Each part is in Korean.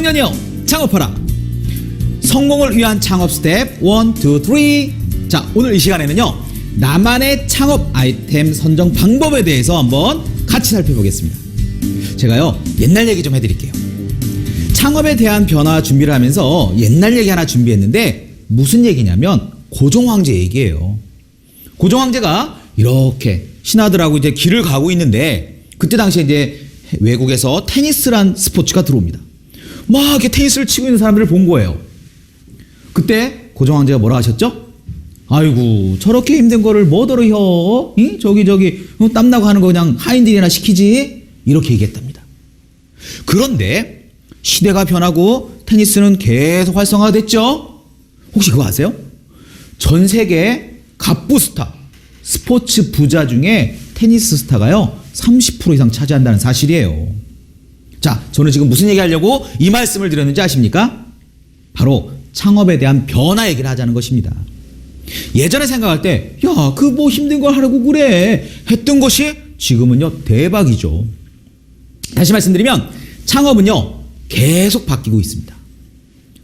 청년이여 창업하라. 성공을 위한 창업 스텝 1, 2, 3. 자, 오늘 이 시간에는요, 나만의 창업 아이템 선정 방법에 대해서 한번 같이 살펴보겠습니다. 제가요, 옛날 얘기 좀 해드릴게요. 창업에 대한 변화 준비를 하면서 옛날 얘기 하나 준비했는데 무슨 얘기냐면 고종황제 얘기예요. 고종황제가 이렇게 신하들하고 이제 길을 가고 있는데 그때 당시에 이제 외국에서 테니스란 스포츠가 들어옵니다. 막 이렇게 테니스를 치고 있는 사람들을 본 거예요. 그때 고종황제가 뭐라 하셨죠? 아이고, 저렇게 힘든 거를 뭐더러 혀? 저기 땀나고 하는 거 그냥 하인들이나 시키지? 이렇게 얘기했답니다. 그런데 시대가 변하고 테니스는 계속 활성화가 됐죠? 혹시 그거 아세요? 전 세계 갑부 스타, 스포츠 부자 중에 테니스 스타가요 30% 이상 차지한다는 사실이에요. 자, 저는 지금 무슨 얘기 하려고 이 말씀을 드렸는지 아십니까? 바로 창업에 대한 변화 얘기를 하자는 것입니다. 예전에 생각할 때, 야, 그 뭐 힘든 걸 하려고 그래 했던 것이 지금은요 대박이죠. 다시 말씀드리면 창업은요 계속 바뀌고 있습니다.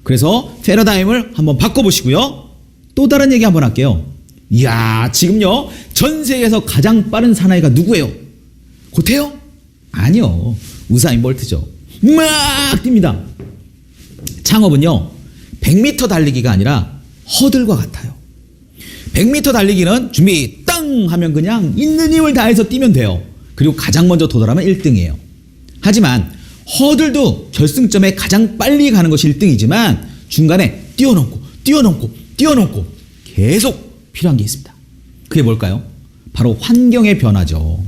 그래서 패러다임을 한번 바꿔보시고요. 또 다른 얘기 한번 할게요. 이야, 지금요 전 세계에서 가장 빠른 사나이가 누구예요? 고태요? 아니요, 우사인 볼트죠. 막 뜁니다. 창업은요 100m 달리기가 아니라 허들과 같아요. 100m 달리기는 준비 땅 하면 그냥 있는 힘을 다해서 뛰면 돼요. 그리고 가장 먼저 도달하면 1등이에요. 하지만 허들도 결승점에 가장 빨리 가는 것이 1등이지만 중간에 뛰어넘고 계속 필요한 게 있습니다. 그게 뭘까요? 바로 환경의 변화죠.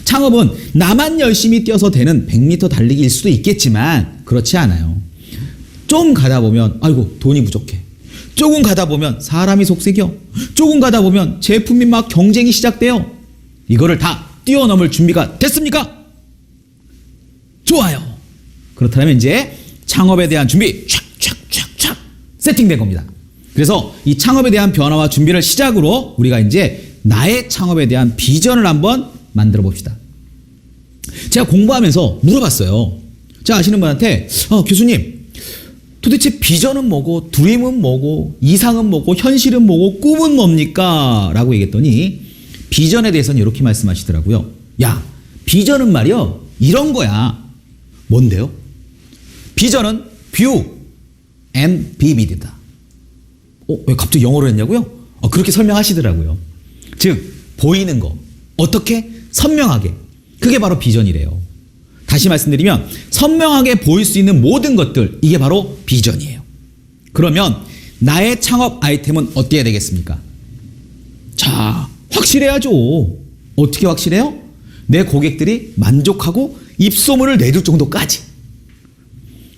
창업은 나만 열심히 뛰어서 되는 100m 달리기일 수도 있겠지만 그렇지 않아요. 좀 가다 보면 아이고 돈이 부족해. 조금 가다 보면 사람이 속색여. 조금 가다 보면 제품이 막 경쟁이 시작돼요. 이거를 다 뛰어넘을 준비가 됐습니까? 좋아요. 그렇다면 이제 창업에 대한 준비 촥 세팅된 겁니다. 그래서 이 창업에 대한 변화와 준비를 시작으로 우리가 이제 나의 창업에 대한 비전을 한번 만들어 봅시다. 제가 공부하면서 물어봤어요. 제가 아시는 분한테 교수님, 도대체 비전은 뭐고 드림은 뭐고 이상은 뭐고 현실은 뭐고 꿈은 뭡니까? 라고 얘기했더니 비전에 대해서는 이렇게 말씀하시더라고요. 야, 비전은 말이요 이런 거야. 뭔데요? 비전은 view and vivid다. 왜 갑자기 영어로 했냐고요? 그렇게 설명하시더라고요. 즉 보이는 거 어떻게 선명하게, 그게 바로 비전이래요. 다시 말씀드리면 선명하게 보일 수 있는 모든 것들, 이게 바로 비전이에요. 그러면 나의 창업 아이템은 어떻게 해야 되겠습니까? 자, 확실해야죠. 어떻게 확실해요? 내 고객들이 만족하고 입소문을 내줄 정도까지.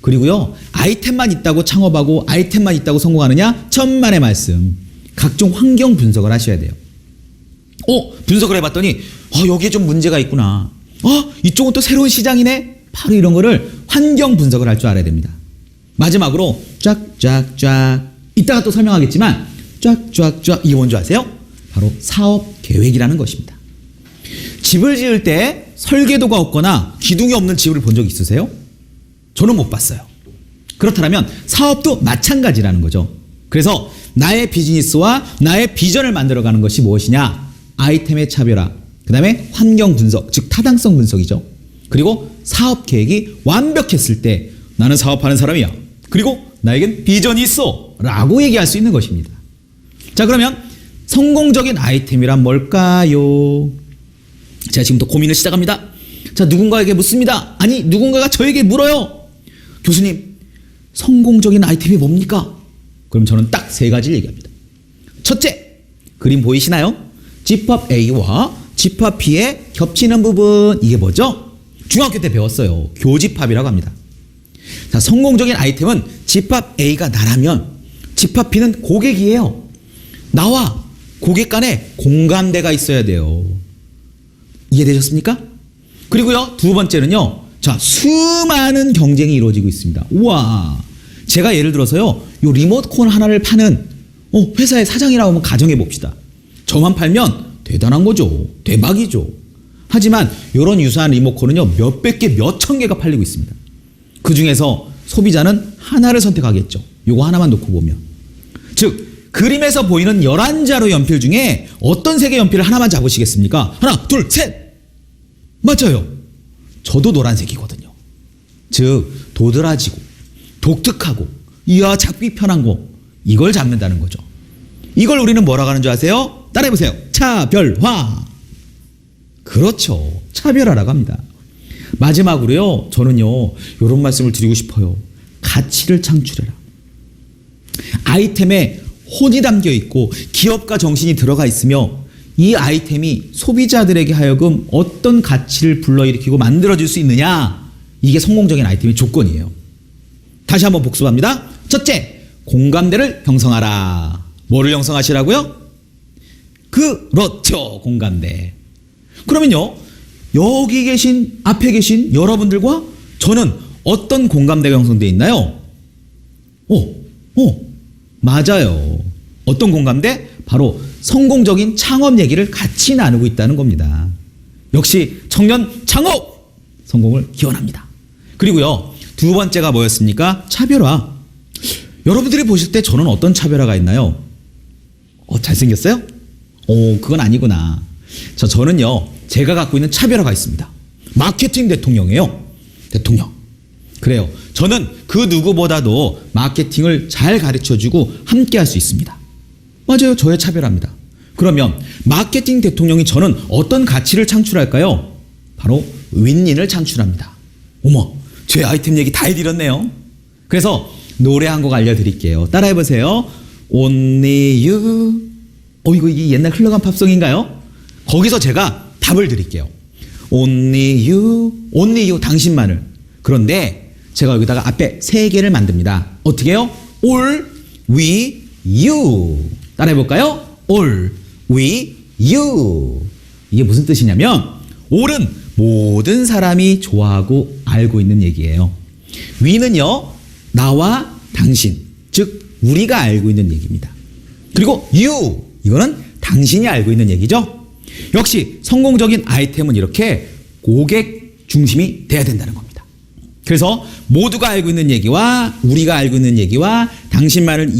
그리고요, 아이템만 있다고 창업하고 아이템만 있다고 성공하느냐? 천만의 말씀. 각종 환경 분석을 하셔야 돼요. 분석을 해봤더니 여기에 좀 문제가 있구나. 이쪽은 또 새로운 시장이네. 바로 이런 거를 환경 분석을 할 줄 알아야 됩니다. 마지막으로 쫙쫙쫙, 이따가 또 설명하겠지만 쫙쫙쫙, 이게 뭔지 아세요? 바로 사업 계획이라는 것입니다. 집을 지을 때 설계도가 없거나 기둥이 없는 집을 본 적 있으세요? 저는 못 봤어요. 그렇다면 사업도 마찬가지라는 거죠. 그래서 나의 비즈니스와 나의 비전을 만들어가는 것이 무엇이냐? 아이템의 차별화, 그 다음에 환경 분석, 즉 타당성 분석이죠. 그리고 사업 계획이 완벽했을 때 나는 사업하는 사람이야. 그리고 나에겐 비전이 있어 라고 얘기할 수 있는 것입니다. 자, 그러면 성공적인 아이템이란 뭘까요? 제가 지금부터 고민을 시작합니다. 자, 누군가에게 묻습니다. 아니, 누군가가 저에게 물어요. 교수님, 성공적인 아이템이 뭡니까? 그럼 저는 딱 세 가지를 얘기합니다. 첫째, 그림 보이시나요? 집합 A와 집합 B의 겹치는 부분, 이게 뭐죠? 중학교 때 배웠어요. 교집합이라고 합니다. 자, 성공적인 아이템은 집합 A가 나라면 집합 B는 고객이에요. 나와 고객 간에 공감대가 있어야 돼요. 이해되셨습니까? 그리고요, 두 번째는요, 자, 수많은 경쟁이 이루어지고 있습니다. 우와, 제가 예를 들어서요, 요 리모컨 하나를 파는 회사의 사장이라고 한번 가정해 봅시다. 저만 팔면 대단한 거죠. 대박이죠. 하지만 이런 유사한 리모컨은요, 몇백 개, 몇천 개가 팔리고 있습니다. 그 중에서 소비자는 하나를 선택하겠죠. 요거 하나만 놓고 보면. 즉 그림에서 보이는 11자로 연필 중에 어떤 색의 연필을 하나만 잡으시겠습니까? 하나, 둘, 셋! 맞아요. 저도 노란색이거든요. 즉 도드라지고 독특하고 이야 잡기 편한 거, 이걸 잡는다는 거죠. 이걸 우리는 뭐라고 하는 줄 아세요? 따라해보세요. 차별화. 그렇죠. 차별화라고 합니다. 마지막으로요, 저는요 이런 말씀을 드리고 싶어요. 가치를 창출해라. 아이템에 혼이 담겨 있고 기업가 정신이 들어가 있으며 이 아이템이 소비자들에게 하여금 어떤 가치를 불러일으키고 만들어줄 수 있느냐, 이게 성공적인 아이템의 조건이에요. 다시 한번 복습합니다. 첫째, 공감대를 형성하라. 뭐를 형성하시라고요? 그렇죠, 공감대. 그러면요, 여기 계신, 앞에 계신 여러분들과 저는 어떤 공감대가 형성되어 있나요? 맞아요. 어떤 공감대? 바로 성공적인 창업 얘기를 같이 나누고 있다는 겁니다. 역시 청년 창업! 성공을 기원합니다. 그리고요, 두 번째가 뭐였습니까? 차별화. 여러분들이 보실 때 저는 어떤 차별화가 있나요? 잘생겼어요? 그건 아니구나. 저는요, 제가 갖고 있는 차별화가 있습니다. 마케팅 대통령이에요. 대통령. 그래요. 저는 그 누구보다도 마케팅을 잘 가르쳐주고 함께 할 수 있습니다. 맞아요. 저의 차별화입니다. 그러면 마케팅 대통령이 저는 어떤 가치를 창출할까요? 바로 윈윈을 창출합니다. 어머, 제 아이템 얘기 다 해드렸네요. 그래서 노래 한 곡 알려드릴게요. 따라해보세요. Only you. 이거 이게 옛날 흘러간 팝송인가요? 거기서 제가 답을 드릴게요. Only you, 당신만을. 그런데 제가 여기다가 앞에 세 개를 만듭니다. 어떻게 해요? All we you. 따라해볼까요? All we you. 이게 무슨 뜻이냐면, all은 모든 사람이 좋아하고 알고 있는 얘기예요. we는요, 나와 당신, 즉 우리가 알고 있는 얘기입니다. 그리고 you, 이거는 당신이 알고 있는 얘기죠. 역시 성공적인 아이템은 이렇게 고객 중심이 돼야 된다는 겁니다. 그래서 모두가 알고 있는 얘기와 우리가 알고 있는 얘기와 당신만을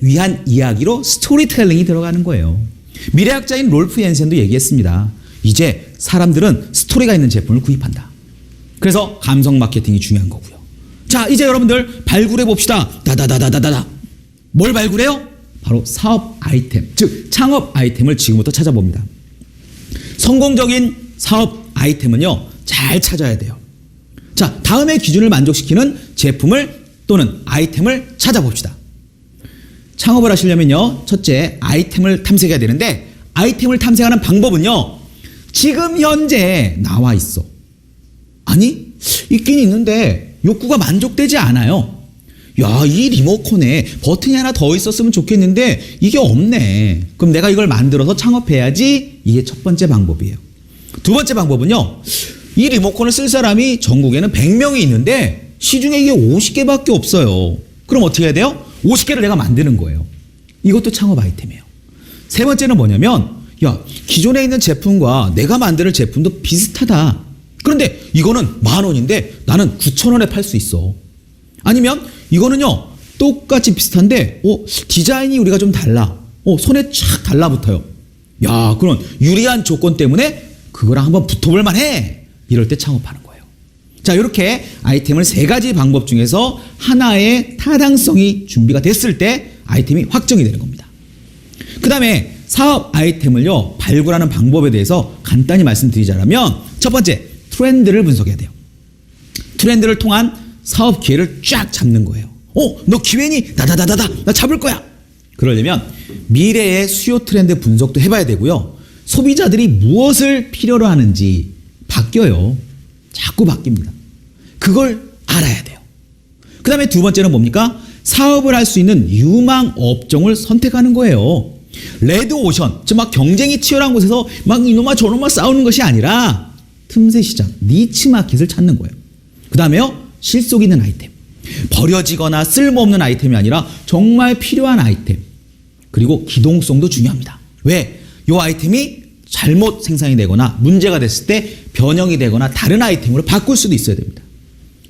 위한 이야기로 스토리텔링이 들어가는 거예요. 미래학자인 롤프 옌센도 얘기했습니다. 이제 사람들은 스토리가 있는 제품을 구입한다. 그래서 감성 마케팅이 중요한 거고요. 자, 이제 여러분들 발굴해 봅시다. 다다다다다다. 뭘 발굴해요? 바로 사업 아이템, 즉 창업 아이템을 지금부터 찾아봅니다. 성공적인 사업 아이템은요, 잘 찾아야 돼요. 자, 다음의 기준을 만족시키는 제품을 또는 아이템을 찾아봅시다. 창업을 하시려면요, 첫째 아이템을 탐색해야 되는데, 아이템을 탐색하는 방법은요, 지금 현재 나와 있어. 아니, 있긴 있는데 욕구가 만족되지 않아요. 야, 이 리모컨에 버튼이 하나 더 있었으면 좋겠는데 이게 없네. 그럼 내가 이걸 만들어서 창업해야지. 이게 첫 번째 방법이에요. 두 번째 방법은요, 이 리모컨을 쓸 사람이 전국에는 100명이 있는데 시중에 이게 50개밖에 없어요. 그럼 어떻게 해야 돼요? 50개를 내가 만드는 거예요. 이것도 창업 아이템이에요. 세 번째는 뭐냐면, 야, 기존에 있는 제품과 내가 만들 제품도 비슷하다. 그런데 이거는 10,000원인데 나는 9,000원에 팔 수 있어. 아니면 이거는요, 똑같이 비슷한데 디자인이 우리가 좀 달라. 손에 촥 달라붙어요. 야, 그런 유리한 조건 때문에 그거랑 한번 붙어볼 만해. 이럴 때 창업하는 거예요. 자, 이렇게 아이템을 세 가지 방법 중에서 하나의 타당성이 준비가 됐을 때 아이템이 확정이 되는 겁니다. 그 다음에 사업 아이템을요, 발굴하는 방법에 대해서 간단히 말씀드리자면, 첫 번째, 트렌드를 분석해야 돼요. 트렌드를 통한 사업 기회를 쫙 잡는 거예요. 너 기회니? 나 잡을 거야. 그러려면 미래의 수요 트렌드 분석도 해봐야 되고요. 소비자들이 무엇을 필요로 하는지 바뀌어요. 자꾸 바뀝니다. 그걸 알아야 돼요. 그 다음에 두 번째는 뭡니까? 사업을 할 수 있는 유망 업종을 선택하는 거예요. 레드 오션, 즉 막 경쟁이 치열한 곳에서 막 이놈아 저놈아 싸우는 것이 아니라 틈새 시장, 니치 마켓을 찾는 거예요. 그 다음에요, 실속 있는 아이템. 버려지거나 쓸모없는 아이템이 아니라 정말 필요한 아이템. 그리고 기동성도 중요합니다. 왜? 이 아이템이 잘못 생산이 되거나 문제가 됐을 때 변형이 되거나 다른 아이템으로 바꿀 수도 있어야 됩니다.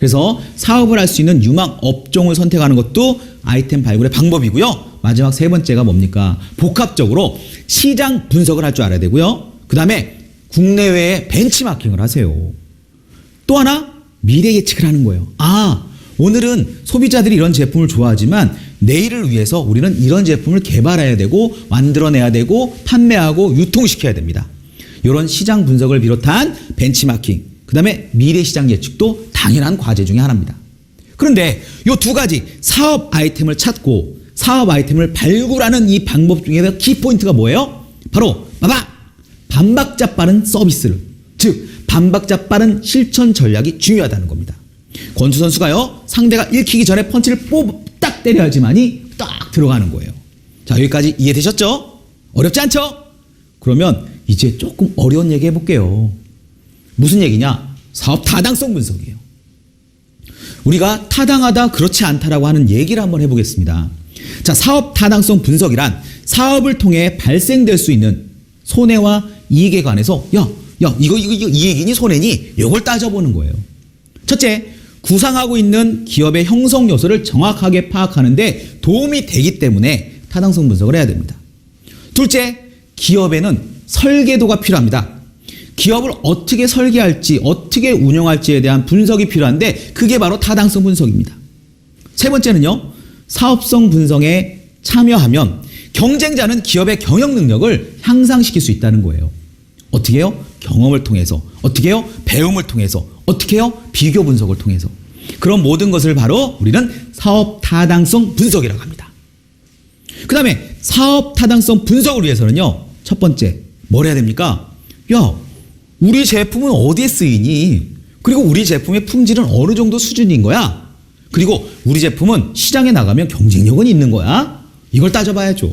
그래서 사업을 할 수 있는 유망 업종을 선택하는 것도 아이템 발굴의 방법이고요. 마지막 세 번째가 뭡니까? 복합적으로 시장 분석을 할 줄 알아야 되고요. 그 다음에 국내외에 벤치마킹을 하세요. 또 하나 미래 예측을 하는 거예요. 오늘은 소비자들이 이런 제품을 좋아하지만 내일을 위해서 우리는 이런 제품을 개발해야 되고 만들어내야 되고 판매하고 유통시켜야 됩니다. 이런 시장 분석을 비롯한 벤치마킹, 그 다음에 미래 시장 예측도 당연한 과제 중에 하나입니다. 그런데 이 두 가지 사업 아이템을 찾고 사업 아이템을 발굴하는 이 방법 중에서 키포인트가 뭐예요? 바로 반박자 빠른 서비스를, 즉 반박자 빠른 실천 전략이 중요하다는 겁니다. 권투 선수가요, 상대가 읽히기 전에 펀치를 딱 때려야지만이 딱 들어가는 거예요. 자, 여기까지 이해되셨죠? 어렵지 않죠? 그러면 이제 조금 어려운 얘기 해볼게요. 무슨 얘기냐? 사업 타당성 분석이에요. 우리가 타당하다, 그렇지 않다라고 하는 얘기를 한번 해보겠습니다. 자, 사업 타당성 분석이란 사업을 통해 발생될 수 있는 손해와 이익에 관해서 이거 이익이니 손해니 이걸 따져보는 거예요. 첫째, 구상하고 있는 기업의 형성 요소를 정확하게 파악하는 데 도움이 되기 때문에 타당성 분석을 해야 됩니다. 둘째, 기업에는 설계도가 필요합니다. 기업을 어떻게 설계할지, 어떻게 운영할지에 대한 분석이 필요한데 그게 바로 타당성 분석입니다. 세 번째는요, 사업성 분석에 참여하면 경쟁자는 기업의 경영 능력을 향상시킬 수 있다는 거예요. 어떻게 해요? 경험을 통해서. 어떻게 해요? 배움을 통해서. 어떻게 해요? 비교 분석을 통해서. 그런 모든 것을 바로 우리는 사업 타당성 분석이라고 합니다. 그 다음에 사업 타당성 분석을 위해서는요, 첫 번째 뭘 해야 됩니까? 우리 제품은 어디에 쓰이니? 그리고 우리 제품의 품질은 어느 정도 수준인 거야? 그리고 우리 제품은 시장에 나가면 경쟁력은 있는 거야? 이걸 따져봐야죠.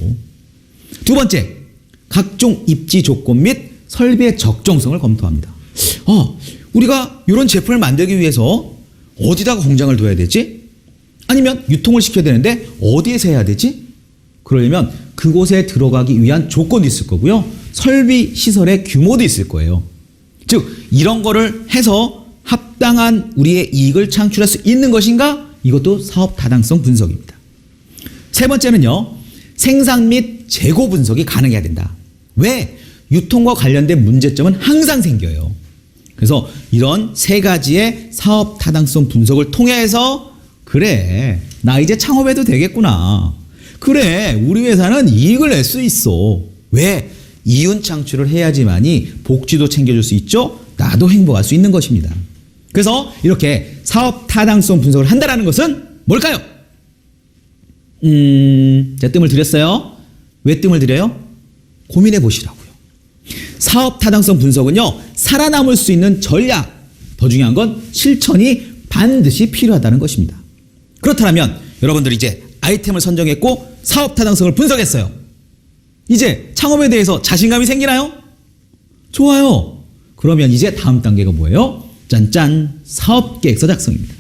두 번째, 각종 입지 조건 및 설비의 적정성을 검토합니다. 우리가 이런 제품을 만들기 위해서 어디다가 공장을 둬야 되지? 아니면 유통을 시켜야 되는데 어디에서 해야 되지? 그러려면 그곳에 들어가기 위한 조건도 있을 거고요. 설비 시설의 규모도 있을 거예요. 즉 이런 거를 해서 합당한 우리의 이익을 창출할 수 있는 것인가? 이것도 사업 타당성 분석입니다. 세 번째는요, 생산 및 재고 분석이 가능해야 된다. 왜? 유통과 관련된 문제점은 항상 생겨요. 그래서 이런 세 가지의 사업 타당성 분석을 통해서 그래, 나 이제 창업해도 되겠구나. 그래, 우리 회사는 이익을 낼 수 있어. 왜? 이윤 창출을 해야지만이 복지도 챙겨줄 수 있죠. 나도 행복할 수 있는 것입니다. 그래서 이렇게 사업 타당성 분석을 한다는 것은 뭘까요? 제가 뜸을 들였어요. 왜 뜸을 들여요? 고민해 보시라고요. 사업 타당성 분석은요, 살아남을 수 있는 전략, 더 중요한 건 실천이 반드시 필요하다는 것입니다. 그렇다면 여러분들이 이제 아이템을 선정했고 사업 타당성을 분석했어요. 이제 창업에 대해서 자신감이 생기나요? 좋아요. 그러면 이제 다음 단계가 뭐예요? 짠짠, 사업계획서 작성입니다.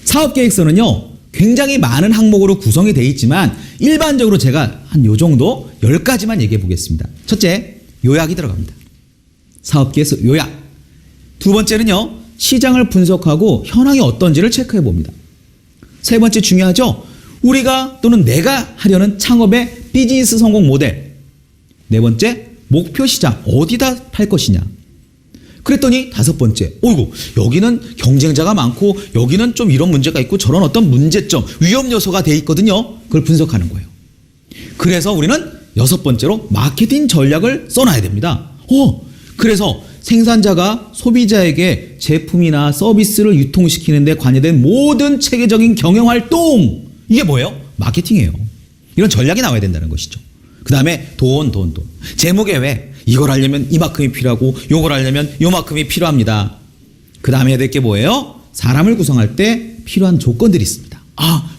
사업계획서는요, 굉장히 많은 항목으로 구성이 되어 있지만 일반적으로 제가 한 요 정도 10가지만 얘기해 보겠습니다. 첫째, 요약이 들어갑니다. 사업계획서 요약. 두 번째는요, 시장을 분석하고 현황이 어떤지를 체크해 봅니다. 세 번째 중요하죠? 우리가 또는 내가 하려는 창업의 비즈니스 성공 모델. 네 번째, 목표 시장 어디다 팔 것이냐. 그랬더니 다섯 번째, 여기는 경쟁자가 많고 여기는 좀 이런 문제가 있고 저런 어떤 문제점, 위험 요소가 돼 있거든요. 그걸 분석하는 거예요. 그래서 우리는 여섯 번째로 마케팅 전략을 써놔야 됩니다. 그래서 생산자가 소비자에게 제품이나 서비스를 유통시키는 데 관여된 모든 체계적인 경영활동, 이게 뭐예요? 마케팅이에요. 이런 전략이 나와야 된다는 것이죠. 그 다음에 돈. 재무계획. 이걸 하려면 이만큼이 필요하고 요걸 하려면 요만큼이 필요합니다. 그 다음에 해야 될 게 뭐예요? 사람을 구성할 때 필요한 조건들이 있습니다.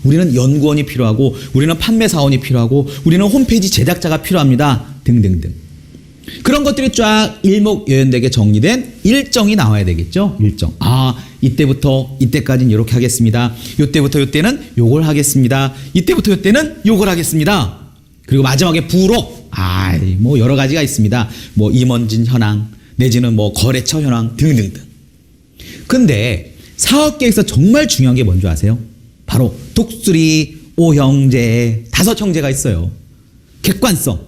우리는 연구원이 필요하고 우리는 판매사원이 필요하고 우리는 홈페이지 제작자가 필요합니다. 등등등. 그런 것들이 쫙 일목요연되게 정리된 일정이 나와야 되겠죠. 일정. 이때부터 이때까지는 이렇게 하겠습니다. 이때부터 이때는 요걸 하겠습니다. 이때부터 이때는 요걸 하겠습니다. 그리고 마지막에 부록. 뭐 여러 가지가 있습니다. 뭐 임원진 현황 내지는 뭐 거래처 현황 등등등. 근데 사업계획서 정말 중요한 게 뭔지 아세요? 바로 독수리, 오형제, 5형제가 있어요. 객관성,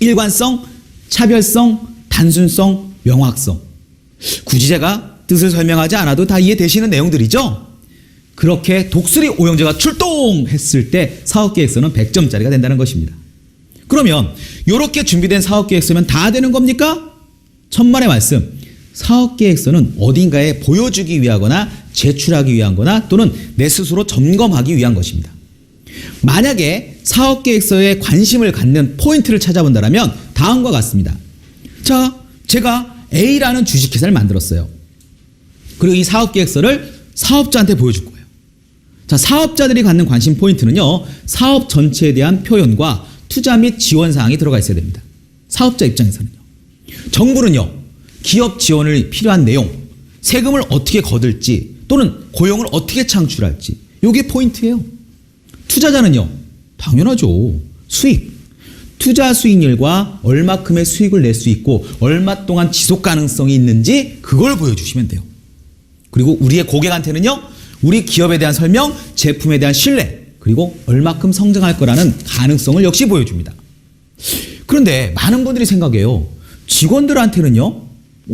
일관성, 차별성, 단순성, 명확성. 굳이 제가 뜻을 설명하지 않아도 다 이해되시는 내용들이죠? 그렇게 독수리 오형제가 출동했을 때 사업계획서는 100점짜리가 된다는 것입니다. 그러면 이렇게 준비된 사업계획서면 다 되는 겁니까? 천만의 말씀. 사업계획서는 어딘가에 보여주기 위하거나 제출하기 위한 거나 또는 내 스스로 점검하기 위한 것입니다. 만약에 사업계획서에 관심을 갖는 포인트를 찾아본다면 다음과 같습니다. 자, 제가 A라는 주식회사를 만들었어요. 그리고 이 사업계획서를 사업자한테 보여줄 거예요. 자, 사업자들이 갖는 관심 포인트는요, 사업 전체에 대한 표현과 투자 및 지원 사항이 들어가 있어야 됩니다. 사업자 입장에서는요. 정부는요, 기업 지원을 필요한 내용, 세금을 어떻게 거둘지 또는 고용을 어떻게 창출할지, 이게 포인트예요. 투자자는요, 당연하죠. 수익. 투자 수익률과 얼마큼의 수익을 낼 수 있고 얼마 동안 지속 가능성이 있는지 그걸 보여주시면 돼요. 그리고 우리의 고객한테는요, 우리 기업에 대한 설명, 제품에 대한 신뢰, 그리고 얼마큼 성장할 거라는 가능성을 역시 보여줍니다. 그런데 많은 분들이 생각해요. 직원들한테는요,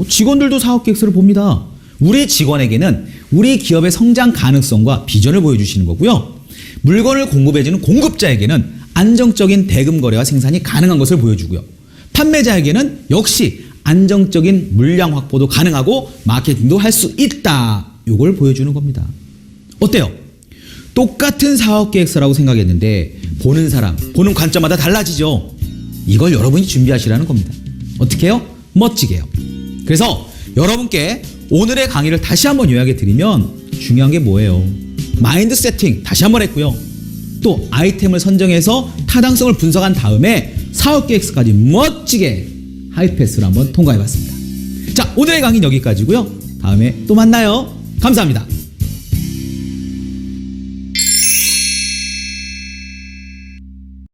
직원들도 사업계획서를 봅니다. 우리 직원에게는 우리 기업의 성장 가능성과 비전을 보여주시는 거고요. 물건을 공급해주는 공급자에게는 안정적인 대금 거래와 생산이 가능한 것을 보여주고요. 판매자에게는 역시 안정적인 물량 확보도 가능하고 마케팅도 할 수 있다. 이걸 보여주는 겁니다. 어때요? 똑같은 사업계획서라고 생각했는데 보는 사람, 보는 관점마다 달라지죠. 이걸 여러분이 준비하시라는 겁니다. 어떻게 해요? 멋지게 해요. 그래서 여러분께 오늘의 강의를 다시 한번 요약해 드리면 중요한 게 뭐예요? 마인드 세팅 다시 한번 했고요. 또 아이템을 선정해서 타당성을 분석한 다음에 사업계획서까지 멋지게 하이패스로 한번 통과해 봤습니다. 자, 오늘의 강의는 여기까지고요. 다음에 또 만나요. 감사합니다.